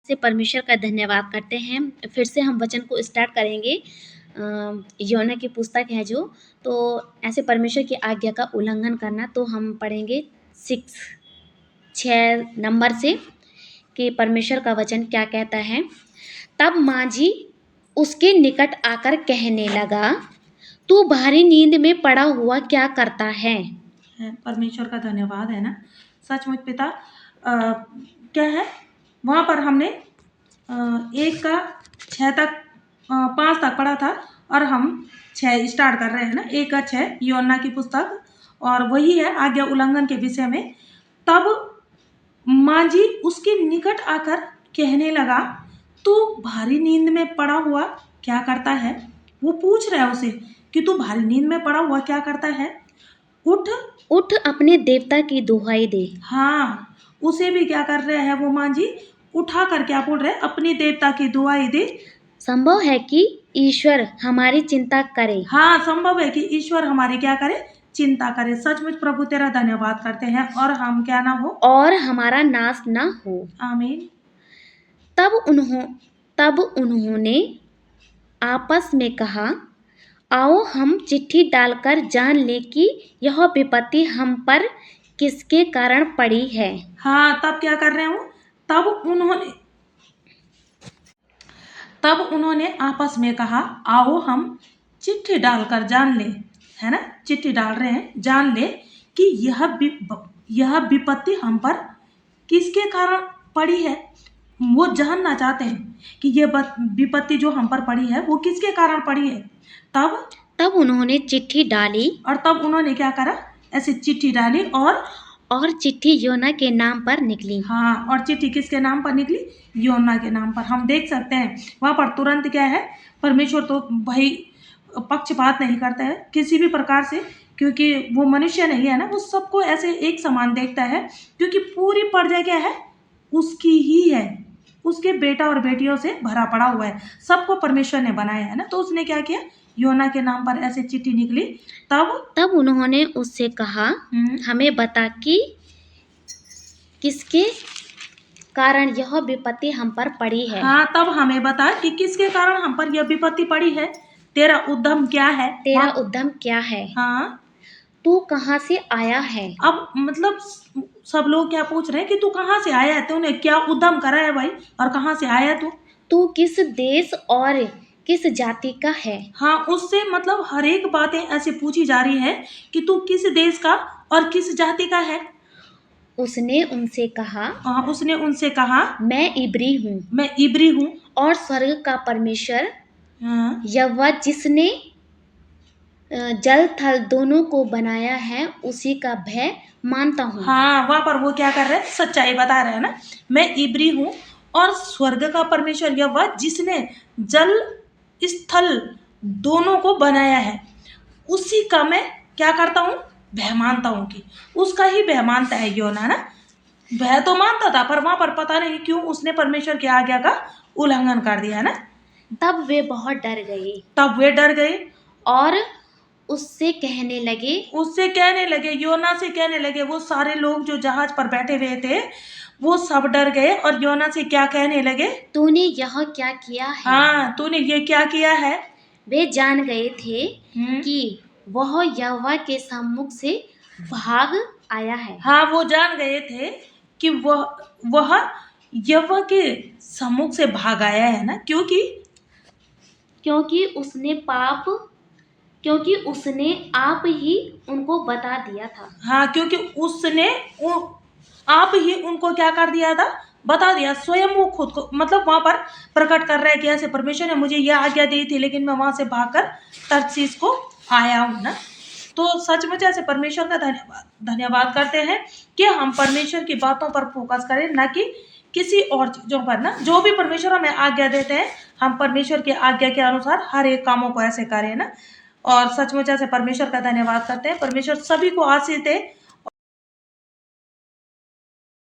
से परमेश्वर का धन्यवाद करते हैं। फिर से हम वचन को स्टार्ट करेंगे। योना की पुस्तक है जो, तो ऐसे परमेश्वर की आज्ञा का उल्लंघन करना, तो हम पढ़ेंगे 6 नंबर से कि परमेश्वर का वचन क्या कहता है। तब मांझी उसके निकट आकर कहने लगा, तू भारी नींद में पड़ा हुआ क्या करता है। परमेश्वर का धन्यवाद है ना। सचमुच पिता क्या है, वहाँ पर हमने 1 का 6 तक 5 तक पढ़ा था और हम 6 स्टार्ट कर रहे हैं ना। 1 का 6 योना की पुस्तक, और वही है आज्ञा उल्लंघन के विषय में। तब मांझी उसके निकट आकर कहने लगा, तू भारी नींद में पड़ा हुआ क्या करता है। वो पूछ रहा है उसे कि तू भारी नींद में पड़ा हुआ क्या करता है। उठ उठ अपने देवता की दुहाई दे। हाँ, उसे भी क्या कर रहे हैं वो मांझी, उठा कर क्या बोल रहे हैं, अपनी देवता की दुहाई दे। संभव है कि ईश्वर हमारी चिंता करे। हाँ, संभव है कि ईश्वर हमारी क्या करे, चिंता करे। सचमुच प्रभु तेरा धन्यवाद करते हैं, और हम क्या ना हो, और हमारा नाश न हो। आमीन। तब उन्होंने आपस में कहा, आओ हम चिट्ठी डालकर जान लें कि यह विपत्ति हम पर किसके कारण पड़ी है। हाँ, तब क्या कर रहे हो, तब उन्होंने आपस में कहा, आओ हम चिट्ठी डालकर जान ले, है ना, चिट्ठी डाल रहे हैं, जान ले कि यह विपत्ति हम पर किसके कारण पड़ी है। वो जानना चाहते हैं कि ये विपत्ति जो हम पर पड़ी है वो किसके कारण पड़ी है। तब उन्होंने चिट्ठी डाली, और तब उन्होंने क्या करा, ऐसे चिट्ठी डाली, और चिट्ठी योना के नाम पर निकली। हाँ, और चिट्ठी किसके नाम पर निकली, योना के नाम पर। हम देख सकते हैं वहाँ पर तुरंत क्या है, परमेश्वर तो भाई पक्षपात नहीं करता है किसी भी प्रकार से, क्योंकि वो मनुष्य नहीं है ना, वो सबको ऐसे एक समान देखता है, क्योंकि पूरी प्रजा क्या है, उसकी ही है, उसके बेटा और बेटियों से भरा पड़ा हुआ है, सबको परमेश्वर ने बनाया है ना। तो उसने क्या किया, योना के नाम पर ऐसे चिट्ठी निकली। तब उन्होंने उससे कहा, हमें बता कि किसके कारण यह विपत्ति हम पर पड़ी है। हाँ, तब हमें बता कि किसके कारण हम पर यह विपत्ति पड़ी है। तेरा उद्यम क्या है, तेरा उद्यम क्या है। हाँ, तू कहाँ से आया है। अब मतलब सब लोग क्या पूछ रहे हैं कि तू कहाँ से आया है, तूने क्या उद्यम करा है भाई, और कहाँ से आया तू किस देश और किस जाति का है। हाँ, उससे मतलब हर एक बातें ऐसे पूछी जा रही है कि तू किस देश का और किस जाति का है। उसने उनसे कहा, मैं इब्री हूँ, और स्वर्ग का परमेश्वर यहोवा जिसने जल थल दोनों को बनाया है उसी का भय मानता हूँ। हाँ, वहाँ पर वो क्या कर रहे हैं, सच्चाई बता रहे हैं ना। मैं इब्री हूँ और स्वर्ग का परमेश्वर यहोवा जिसने जल स्थल दोनों को बनाया है, उसी का मैं क्या करता हूँ, भय मानता हूँ। कि उसका ही भय मानता है योना ना। भय तो मानता था, पर वहां पर पता नहीं क्यों उसने परमेश्वर की आज्ञा का उल्लंघन कर दिया ना। तब वे बहुत डर गए और उससे कहने लगे, योना से कहने लगे। वो सारे लोग जो जहाज पर बैठे हुए थे वो सब डर गए और योना से क्या कहने लगे, तूने यह क्या किया है। हाँ, तूने ये क्या किया है। वे जान गए थे कि वह यहोवा के सम्मुख से भाग आया है। हाँ, वो जान गए थे कि वह यहोवा के सम्मुख से भाग आया है ना, क्योंकि उसने आप ही उनको बता दिया था। हाँ, क्योंकि उसने आप ही उनको क्या कर दिया था, बता दिया। स्वयं वो खुद को मतलब वहां पर प्रकट कर रहा है कि ऐसे परमेश्वर ने मुझे यह आज्ञा दी थी, लेकिन मैं वहां से भागकर तरसीस को आया हूँ ना। तो सचमुच ऐसे परमेश्वर का धन्यवाद करते हैं कि हम परमेश्वर की बातों पर फोकस करें, ना कि किसी और चीजों पर ना। जो भी परमेश्वर हमें आज्ञा देते हैं, हम परमेश्वर की आज्ञा के अनुसार हर एक कामों को ऐसे करें ना। और सचमुच ऐसे परमेश्वर का धन्यवाद करते हैं। परमेश्वर सभी को आशीष दे।